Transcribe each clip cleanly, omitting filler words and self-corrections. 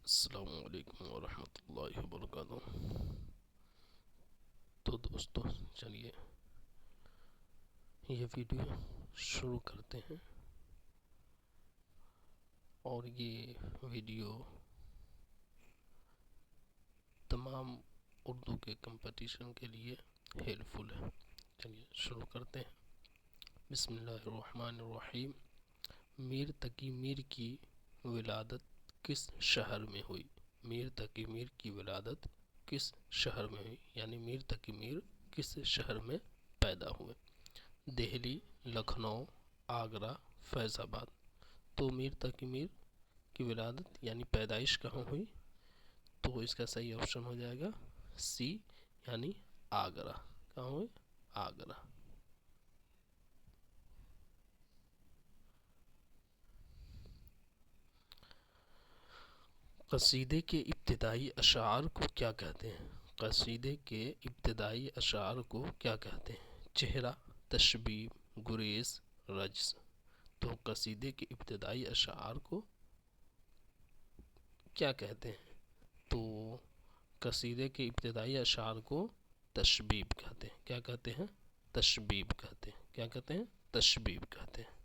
السلام علیکم ورحمۃ اللہ وبرکاتہ۔ تو دوستو چلیے یہ ویڈیو شروع کرتے ہیں، اور یہ ویڈیو تمام اردو کے کمپٹیشن کے لیے ہیلپ فل ہے۔ چلیے شروع کرتے ہیں۔ بسم اللہ الرحمن الرحیم۔ میر تقی میر کی ولادت کس شہر میں ہوئی؟ میر تقی میر کی ولادت کس شہر میں ہوئی؟ یعنی میر تقی میر کس شہر میں پیدا ہوئے؟ دہلی، لکھنؤ، آگرہ، فیض آباد۔ تو میر تقی میر کی ولادت یعنی پیدائش کہاں ہوئی؟ تو اس کا صحیح آپشن ہو جائے گا سی، یعنی آگرہ۔ کہاں ہوئی؟ آگرہ۔ قصیدے کے ابتدائی اشعار کو کیا کہتے ہیں؟ قصیدے کے ابتدائی اشعار کو کیا کہتے ہیں؟ چہرہ، تشبیہ، گریز، رجز۔ تو قصیدے کے ابتدائی اشعار کو کیا کہتے ہیں؟ تو قصیدے کے ابتدائی اشعار کو تشبیب کہتے ہیں۔ کیا کہتے ہیں؟ تشبیب کہتے ہیں۔ کیا کہتے ہیں؟ تشبیب کہتے ہیں۔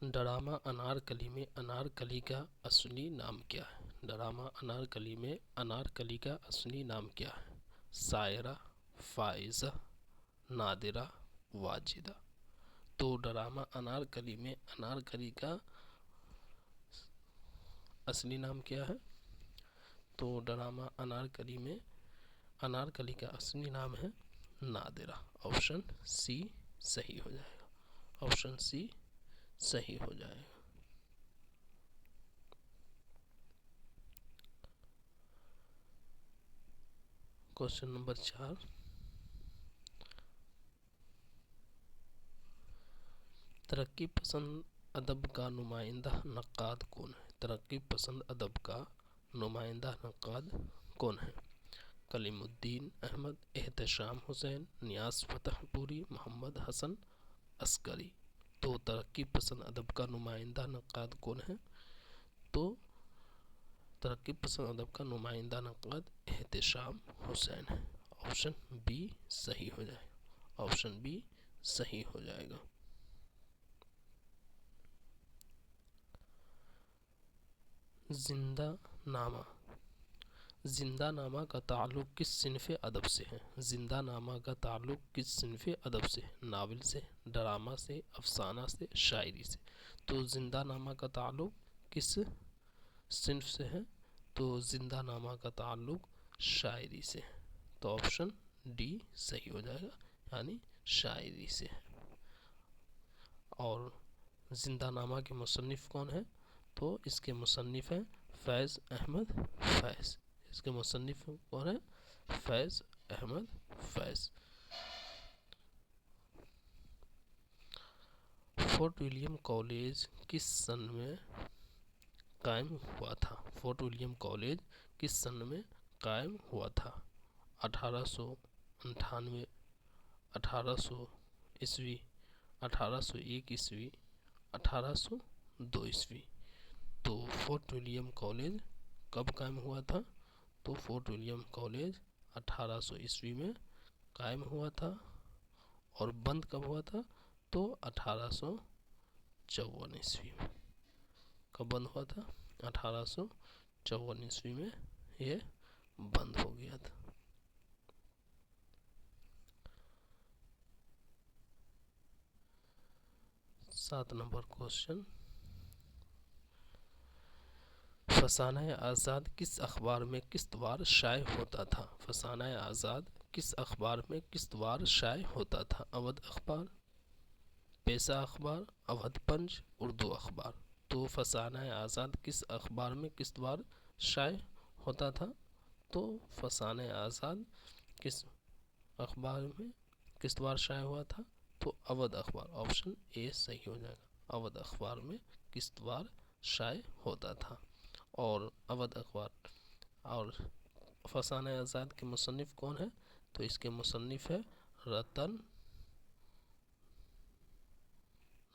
ڈرامہ انارکلی میں انارکلی کا اصلی نام کیا ہے؟ ڈرامہ انارکلی میں انارکلی کا اصلی نام کیا ہے؟ سائرہ، فائزہ، نادرہ، واجدہ۔ تو ڈرامہ انارکلی میں انارکلی کا اصلی نام کیا ہے؟ تو ڈرامہ انارکلی میں انارکلی کا اصلی نام ہے نادرہ۔ آپشن سی صحیح ہو جائے گا۔ آپشن سی صحیح ہو جائے گا۔ Question number 4۔ ترقی پسند ادب کا نمائندہ نقاد کون ہے؟ ترقی پسند ادب کا نمائندہ نقاد کون ہے؟ کلیم الدین احمد، احتشام حسین، نیاز فتح پوری، محمد حسن عسکری۔ تو ترقی پسند ادب کا نمائندہ نقاد کون ہے؟ تو ترقی پسند ادب کا نمائندہ نقاد احتشام حسین ہے۔ آپشن بی صحیح ہو جائے گا۔ آپشن بی صحیح ہو جائے گا۔ زندہ نامہ۔ زندہ نامہ کا تعلق کس صنف ادب سے ہے؟ زندہ نامہ کا تعلق کس صنف ادب سے ہے؟ ناول سے، ڈرامہ سے، افسانہ سے، شاعری سے۔ تو زندہ نامہ کا تعلق کس صنف سے ہے؟ تو زندہ نامہ کا تعلق شاعری سے ہے۔ تو آپشن ڈی صحیح ہو جائے گا، یعنی شاعری سے ہے۔ اور زندہ نامہ کے مصنف کون ہیں؟ تو اس کے مصنف ہیں فیض احمد فیض۔ اس کے مصنف کون ہیں؟ فیض احمد فیض۔ فورٹ ولیم کالج کس سن میں قائم ہوا تھا؟ فورٹ ولیم کالج کس سن میں قائم ہوا تھا؟ 1898، 1800 عیسوی، 1801 عیسوی، 1802 عیسوی۔ تو فورٹ ولیم کالج کب قائم ہوا تھا؟ تو فورٹ ولیم کالج 1800 عیسوی میں قائم ہوا تھا، اور بند کب ہوا تھا؟ تو 1854 عیسوی میں۔ کب بند ہوا تھا؟ 1854 عیسوی میں یہ بند ہو گیا تھا۔ سات نمبر کوشچن۔ فسانہ آزاد کس اخبار میں قسط وار شائع ہوتا تھا؟ فسانہ آزاد کس اخبار میں قسط وار شائع ہوتا تھا؟ اودھ اخبار، پیسہ اخبار، اودھ پنچ، اردو اخبار۔ تو فسانہ آزاد کس اخبار میں قسط وار شائع ہوتا تھا؟ تو فسانہ آزاد کس اخبار میں قسط وار شائع ہوا تھا؟ تو اودھ اخبار۔ آپشن اے صحیح ہو جائے گا۔ اودھ اخبار میں قسط وار شائع ہوتا تھا۔ اور اودھ اخبار اور فسانہ آزاد کے مصنف کون ہیں؟ تو اس کے مصنف ہے رتن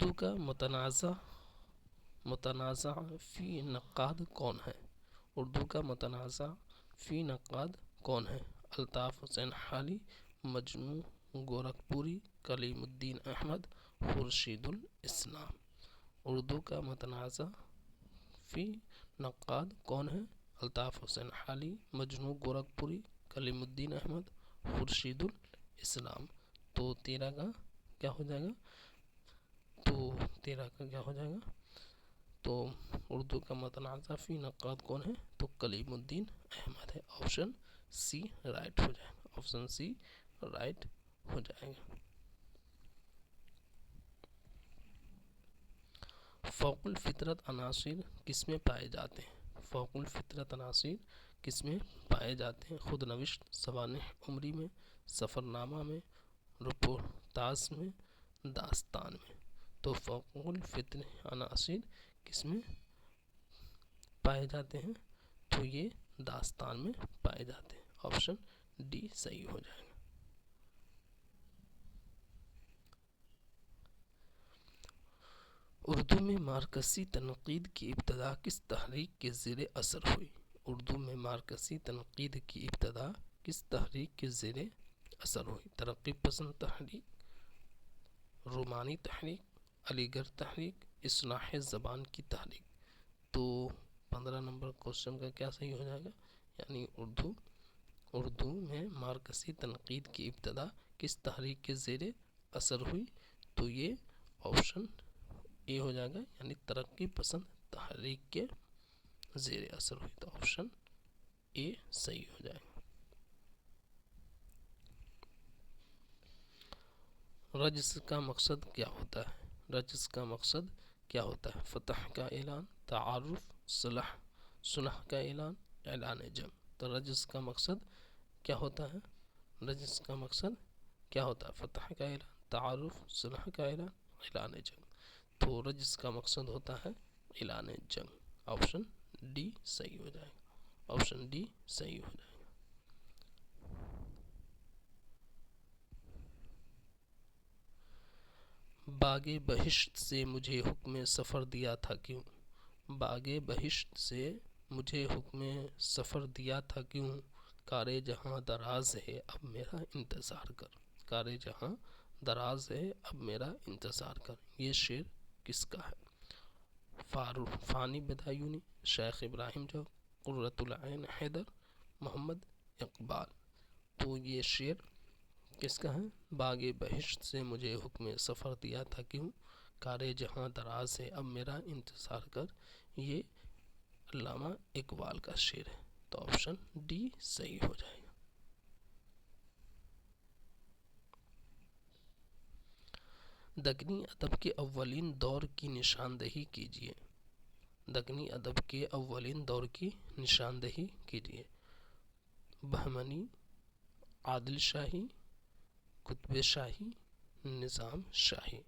اردو کا متنازع فی نقاد کون ہے؟ اردو کا متنازع فی نقاد کون ہے؟ الطاف حسین حالی، مجنوں گورکھپوری، کلیم الدین احمد، خورشید الاسلام۔ اردو کا متنازع فی نقاد کون ہے؟ الطاف حسین حالی، مجنوں گورکھپوری، کلیم الدین احمد، خورشید الاسلام۔ تو 13 کا کیا ہو جائے گا؟ تو اردو کا متنازع فی نقاد کون ہے؟ تو کلیم الدین احمد ہے۔ آپشن سی رائٹ ہو جائے گا، آپشن سی رائٹ ہو جائے گا۔ فوق الفطرت عناصر کس میں پائے جاتے ہیں؟ فوق الفطرت عناصر کس میں پائے جاتے ہیں؟ خود نوشت، سوانح عمری میں، سفر نامہ میں، رپورتاژ میں، داستان میں۔ تو فوق الفطرت عناصر کس میں پائے جاتے ہیں؟ تو یہ داستان میں پائے جاتے ہیں۔ آپشن ڈی صحیح ہو جائے گا۔ اردو میں مارکسی تنقید کی ابتدا کس تحریک کے زیر اثر ہوئی؟ اردو میں مارکسی تنقید کی ابتدا کس تحریک کے زیر اثر ہوئی؟ ترقی پسند تحریک، رومانی تحریک، علی گڑھ تحریک، اصلاح زبان کی تحریک۔ تو 15 نمبر کوشچن کا کیا صحیح ہو جائے گا؟ یعنی اردو میں مارکسی تنقید کی ابتدا کس تحریک کے زیر اثر ہوئی؟ تو یہ آپشن اے ہو جائے گا، یعنی ترقی پسند تحریک کے زیر اثر ہوئی۔ تو آپشن اے صحیح ہو جائے گا۔ رجز کا مقصد کیا ہوتا ہے؟ رجز کا مقصد کیا ہوتا ہے؟ فتح کا اعلان، تعارف، صلح کا اعلان، اعلان جنگ۔ تو رجز کا مقصد کیا ہوتا ہے؟ رجز کا مقصد کیا ہوتا ہے؟ فتح کا اعلان، تعارف، صلح کا اعلان، اعلان جنگ۔ تو رجز کا مقصد ہوتا ہے اعلان جنگ۔ آپشن ڈی صحیح ہو جائے گا، آپشن ڈی صحیح ہو جائے گا۔ باغ بہشت سے مجھے حکم سفر دیا تھا کیوں؟ باغ بہشت سے مجھے حکم سفر دیا تھا کیوں؟ کار جہاں دراز ہے اب میرا انتظار کر، کار جہاں دراز ہے اب میرا انتظار کر۔ یہ شعر کس کا ہے؟ فانی بدایونی، شیخ ابراہیم جو، قرۃ العین حیدر، محمد اقبال۔ تو یہ شعر کس کا ہے؟ باغ بہشت سے مجھے حکم سفر دیا تھا کیوں، کار جہاں دراز ہے اب میرا انتظار کر، یہ علامہ اقبال کا شعر ہے۔ تو آپشن ڈی صحیح ہو جائے گا۔ دکنی ادب کے اولین دور کی نشاندہی کیجیے۔ دکنی ادب کے اولین دور کی نشاندہی کیجیے۔ بہمنی، عادل شاہی، قطب شاہی، نظام شاہی۔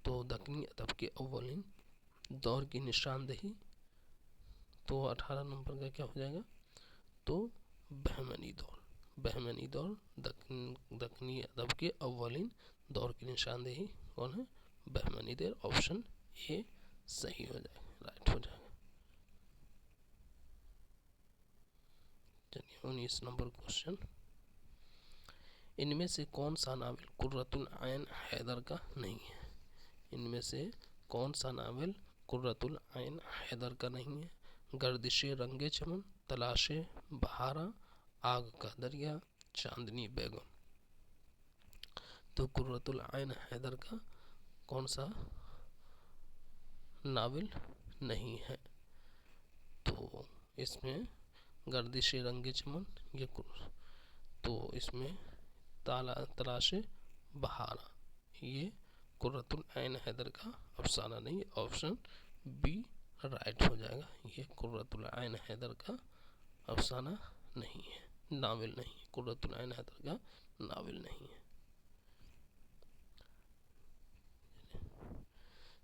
تو دکنی ادب کے اولین دور کی نشاندہی، تو 18 نمبر کا کیا ہو جائے گا؟ تو بہمنی دور۔ بہمنی دور دکنی ادب کے اولین دور کی نشاندہی کون ہے؟ بہمنی دور۔ آپشن اے صحیح ہو جائے گا، رائٹ ہو جائے گا۔ چلیے 19 نمبر کوشچن، ان میں سے کون سا ناول قرۃ العین حیدر کا نہیں ہے؟ ان میں سے کون سا ناول قرۃ العین حیدر کا نہیں ہے؟ گردش رنگ چمن، تلاش بہارا، آگ کا دریا، چاندنی بیگم۔ تو قرۃ العین حیدر کا کون سا ناول نہیں ہے؟ تو اس میں گردش رنگ چمن، تو اس میں تلاش بہارا، یہ قرۃ العین حیدر کا افسانہ نہیں، آپشن بی رائٹ ہو جائے گا۔ یہ قرۃ العین حیدر کا افسانہ نہیں ہے، ناول نہیں، قرۃ العین حیدر کا ناول نہیں ہے۔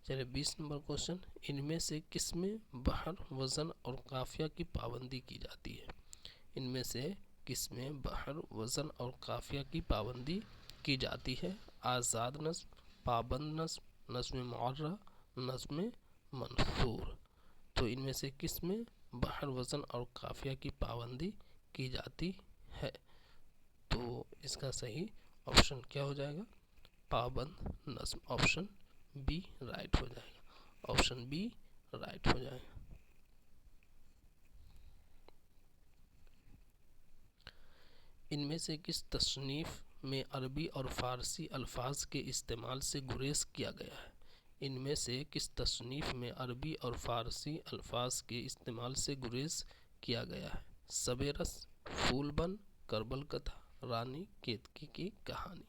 چلیے 20 نمبر کوشچن، ان میں سے کس میں بحر، وزن اور قافیہ کی پابندی کی جاتی ہے؟ ان میں سے کس میں بحر، وزن اور قافیہ کی پابندی کی جاتی ہے؟ آزاد نظم، پابند نظم، نظم معرہ، نظم منثور۔ تو ان میں سے کس میں بحر، وزن اور قافیہ کی پابندی کی جاتی ہے؟ تو اس کا صحیح آپشن کیا ہو جائے گا؟ پابند نظم، آپشن بی رائٹ ہو جائے گا، آپشن بی رائٹ ہو جائے گا۔ ان میں سے کس تصنیف میں عربی اور فارسی الفاظ کے استعمال سے گریز کیا گیا ہے؟ ان میں سے کس تصنیف میں عربی اور فارسی الفاظ کے استعمال سے گریز کیا گیا ہے؟ شب رس، پھول بن، کربل کتھا، رانی کیتکی کی کہانی۔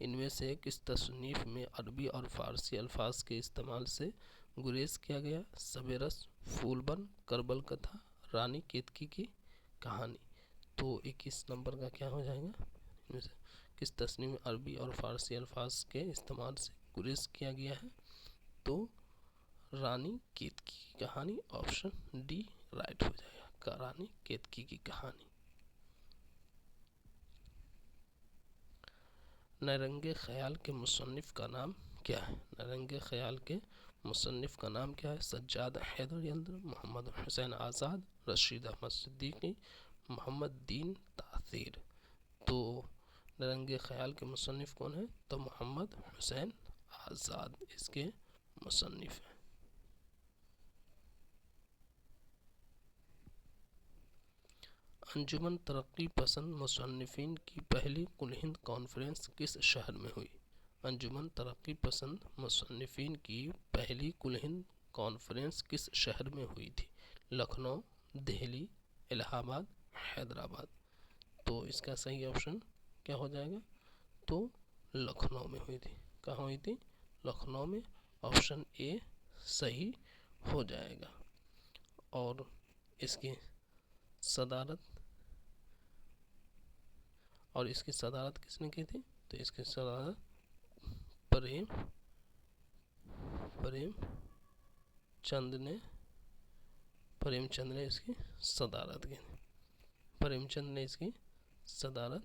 ان میں سے کس تصنیف میں عربی اور فارسی الفاظ کے استعمال سے گریز کیا گیا؟ شب رس، پھول بن، کربل کتھا، رانی کیتکی کی کہانی۔ تو 21 نمبر کا کیا ہو جائے گا؟ ان میں سے کس تصنیف میں عربی اور فارسی الفاظ کے استعمال سے گریز کیا گیا ہے؟ تو رانی کیتکی کی کہانی، آپشن ڈی رائٹ ہو جائے گا، رانی کیتکی کی کہانی۔ نیرنگ خیال کے مصنف کا نام کیا ہے؟ نیرنگ خیال کے مصنف کا نام کیا ہے؟ سجاد حیدر یلدر، محمد حسین آزاد، رشید احمد صدیقی، محمد دین تاثیر۔ تو نیرنگ خیال کے مصنف کون ہیں؟ تو محمد حسین آزاد اس کے مصنف ہیں۔ انجمن ترقی پسند مصنفین کی پہلی کل ہند کانفرنس کس شہر میں ہوئی؟ انجمن ترقی پسند مصنفین کی پہلی کل ہند کانفرنس کس شہر میں ہوئی تھی؟ لکھنؤ، دہلی، الہ آباد، حیدرآباد۔ تو اس کا صحیح آپشن کیا ہو جائے گا؟ تو لکھنؤ میں ہوئی تھی۔ کہاں ہوئی تھی؟ لکھنؤ میں، آپشن اے صحیح ہو جائے گا۔ اور اس کی صدارت کس نے کی تھی؟ تو اس کی صدارت پریم چند نے اس کی صدارت کی تھی۔ پریم چند نے اس کی صدارت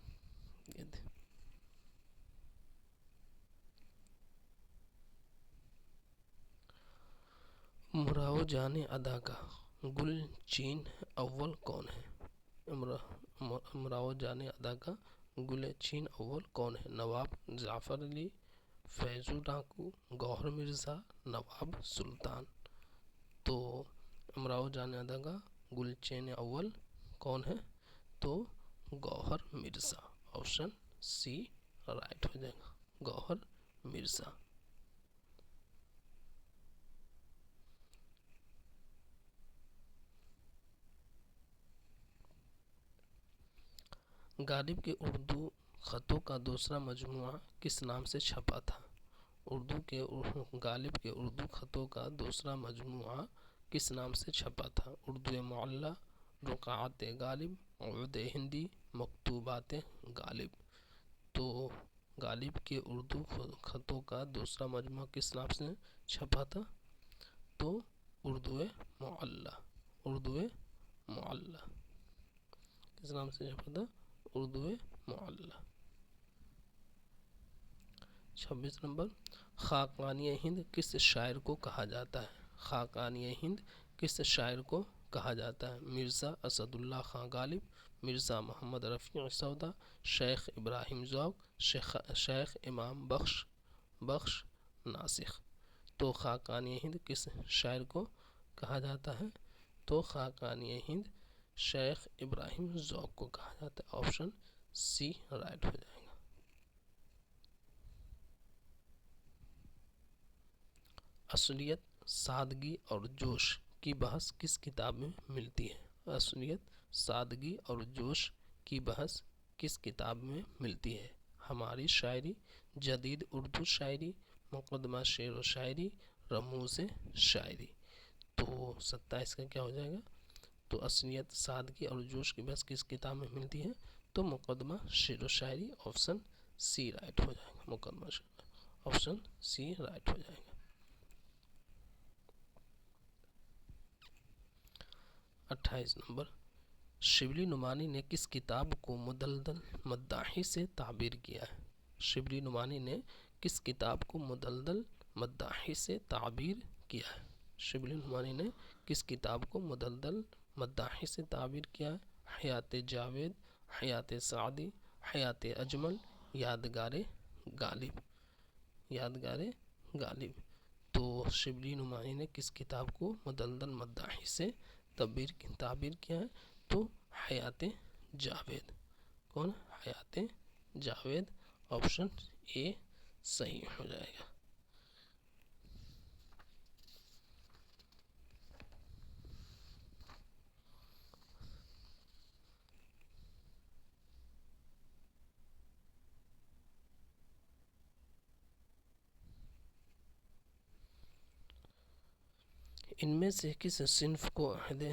کی تھی۔ امراؤ جان ادا کا گل چین اول کون ہے؟ امراؤ جان ادا کا گل چین اول کون ہے؟ نواب جعفر علی، فیضو ڈاکو، گوہر مرزا، نواب سلطان۔ تو امراؤ جان ادا کا گل چین اول کون ہے؟ تو گوہر مرزا، آپشن سی رائٹ ہو جائے گا، گوہر مرزا۔ غالب کے اردو خطوں کا دوسرا مجموعہ کس نام سے چھپا تھا؟ غالب کے اردو خطوں کا دوسرا مجموعہ کس نام سے چھپا تھا؟ اردو معلی، رقعات غالب، عود ہندی، مکتوبات غالب۔ تو غالب کے اردو خطوں کا دوسرا مجموعہ کس نام سے چھپا تھا؟ تو اردو معلی، اردو معلی کس نام سے چھپا تھا؟ اردو معلی۔ 26 نمبر، خاقانِ ہند کس شاعر کو کہا جاتا ہے؟ خاقانِ ہند کس شاعر کو کہا جاتا ہے؟ مرزا اسد اللہ خان غالب، مرزا محمد رفیع سودا، شیخ ابراہیم ذوق، شیخ امام بخش ناسخ۔ تو خاقانِ ہند کس شاعر کو کہا جاتا ہے؟ تو خاقانِ ہند شیخ ابراہیم ذوق کو کہا جاتا ہے، آپشن سی رائٹ ہو جائے گا۔ اصلیت، سادگی اور جوش کی بحث کس کتاب میں ملتی ہے؟ اصلیت، سادگی اور جوش کی بحث کس کتاب میں ملتی ہے؟ ہماری شاعری، جدید اردو شاعری، مقدمہ شعر و شاعری، رموز شاعری۔ تو 27 کا کیا ہو جائے گا؟ تو اصلیت، سادگی اور جوش کی بحث کس کتاب میں ملتی ہے؟ تو مقدمہ شعر و شاعری، آپشن سی رائٹ ہو جائے گا، مقدمہ شعر، آپشن سی رائٹ ہو جائے گا۔ 28 نمبر، شبلی نعمانی نے کس کتاب کو مدلل مداحی سے تعبیر کیا ہے؟ شبلی نعمانی نے کس کتاب کو مدلل مداحی سے تعبیر کیا ہے؟ شبلی نعمانی نے کس کتاب کو مدلل مداحی سے تعبیر کیا ہے؟ حیات جاوید، حیات سعدی، حیات اجمل، یادگار غالب، یادگار غالب۔ تو شبلی نعمانی نے کس کتاب کو مدلل مداحی سے تعبیر کیا ہے؟ تو حیات جاوید۔ کون؟ حیات جاوید۔ آپشن اے صحیح ہو جائے گا۔ ان میں سے کس صنف کو عہد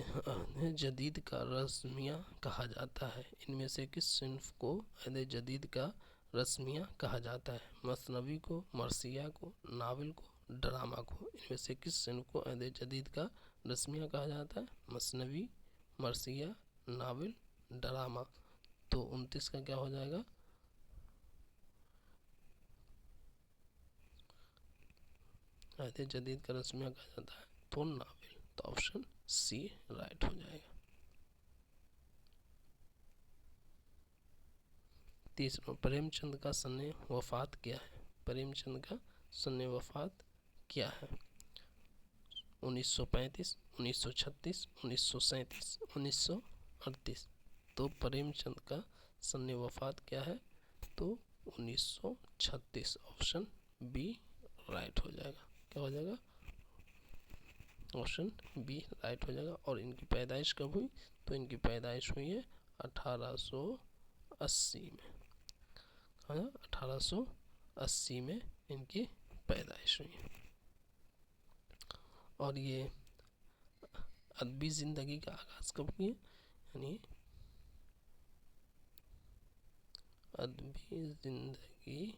جدید کا رسمیہ کہا جاتا ہے؟ ان میں سے کس صنف کو عہد جدید کا رسمیہ کہا جاتا ہے؟ مثنوی کو، مرثیہ کو، ناول کو، ڈرامہ کو؟ ان میں سے کس صنف کو عہد جدید کا رسمیہ کہا جاتا ہے؟ مثنوی، مرثیہ، ناول، ڈرامہ۔ تو 29 کا کیا ہو جائے گا؟ عہد جدید کا رسمیہ کہا جاتا ہے تو ناول۔ تو آپشن سی رائٹ ہو جائے گا۔ تیسرا، پریم چند کا سن وفات کیا ہے؟ پریم چند کا سن وفات کیا ہے؟ 1935، 1936، 1937، 1938۔ تو پریم چند کا سن وفات کیا ہے؟ تو 1936۔ آپشن بی رائٹ ہو جائے گا۔ کیا ہو جائے گا؟ آپشن بی رائٹ ہو جائے گا۔ اور ان کی پیدائش کب ہوئی؟ تو ان کی پیدائش ہوئی ہے 1880 میں۔ 1880 میں ان کی پیدائش ہوئی ہے۔ اور یہ ادبی زندگی کا آغاز کب کیے؟ یعنی ادبی زندگی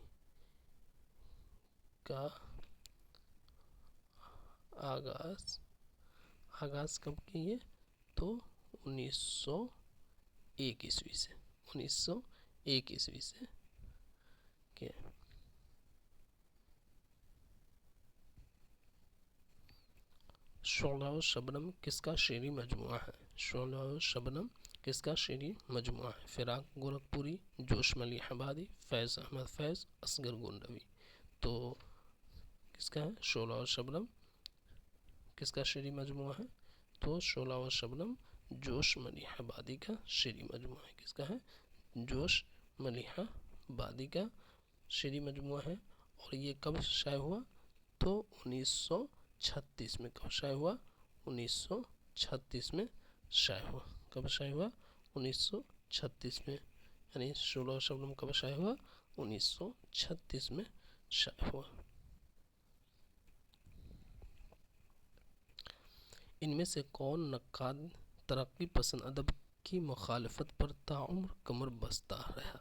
کا آغاز کب کیے؟ تو 1901 عیسوی سے۔ 1901 عیسوی سے کیا؟ شعلہ و شبنم کس کا شعری مجموعہ ہے؟ شعلہ و شبنم کس کا شعری مجموعہ ہے؟ فراق گورکھپوری، جوش ملیح آبادی، فیض احمد فیض، اصغر گونڈوی۔ تو کس کا ہے شعلہ و شبنم؟ کس کا شعری مجموعہ ہے؟ تو شعلہ و شبنم جوش ملیح آبادی کا شعری مجموعہ ہے۔ کس کا ہے؟ جوش ملیح آبادی کا شعری مجموعہ ہے۔ اور یہ کب شائع ہوا؟ تو 1936 میں۔ کب شائع ہوا؟ 1936 میں شائع ہوا۔ کب شائع ہوا؟ 1936 میں۔ یعنی شعلہ و شبنم کب شائع ہوا؟ 1936 میں شائع ہوا۔ ان میں سے کون نقاد ترقی پسند ادب کی مخالفت پر تاعمر کمر بستہ رہا؟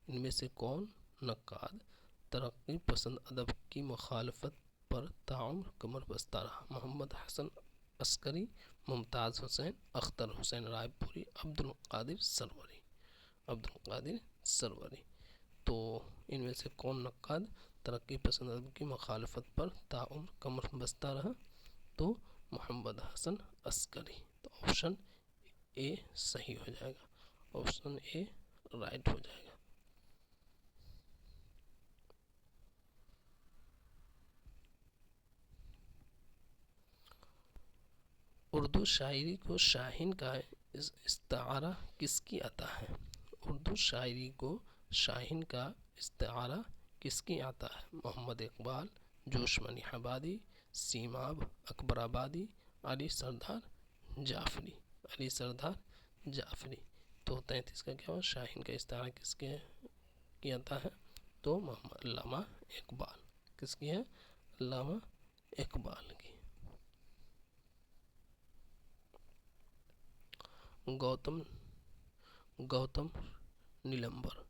ان میں سے کون نقاد ترقی پسند ادب کی مخالفت پر تاعمر کمر بستہ رہا؟ محمد حسن عسکری، ممتاز حسین، اختر حسین رائے پوری، عبد القادر سروری۔ عبد القادر سروری۔ تو ان میں سے کون نقاد ترقی پسند ادب کی مخالفت پر تاعمر کمر بستہ رہا؟ تو محمد حسن عسکری۔ تو آپشن اے صحیح ہو جائے گا۔ آپشن اے رائٹ ہو جائے گا۔ اردو شاعری کو شاہین کا استعارہ کس کی عطا ہے؟ اردو شاعری کو شاہین کا استعارہ کس کی عطا ہے؟ محمد اقبال، جوش ملیح آبادی، سیماب، اکبر آبادی، علی سردار جعفری۔ علی سردار جعفری۔ تو 33 کا کیا ہوا؟ شاہین کا استعارہ کس کی عطا ہے؟ تو علامہ اقبال۔ کس کی ہے؟ علامہ اقبال کی۔ گوتم نیلمبر۔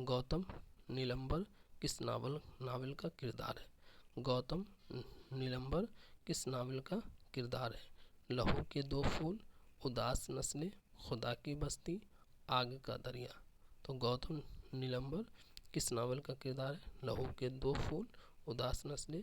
گوتم نیلمبر کس ناول کا کردار ہے؟ گوتم نیلمبر کس ناول کا کردار ہے؟ لہو کے دو پھول، اداس نسلیں، خدا کی بستی، آگ کا دریا۔ تو گوتم نیلمبر کس ناول کا کردار ہے؟ لہو کے دو پھول، اداس نسلیں،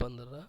15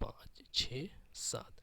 5, 6, 7।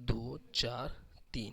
2, 4, 3।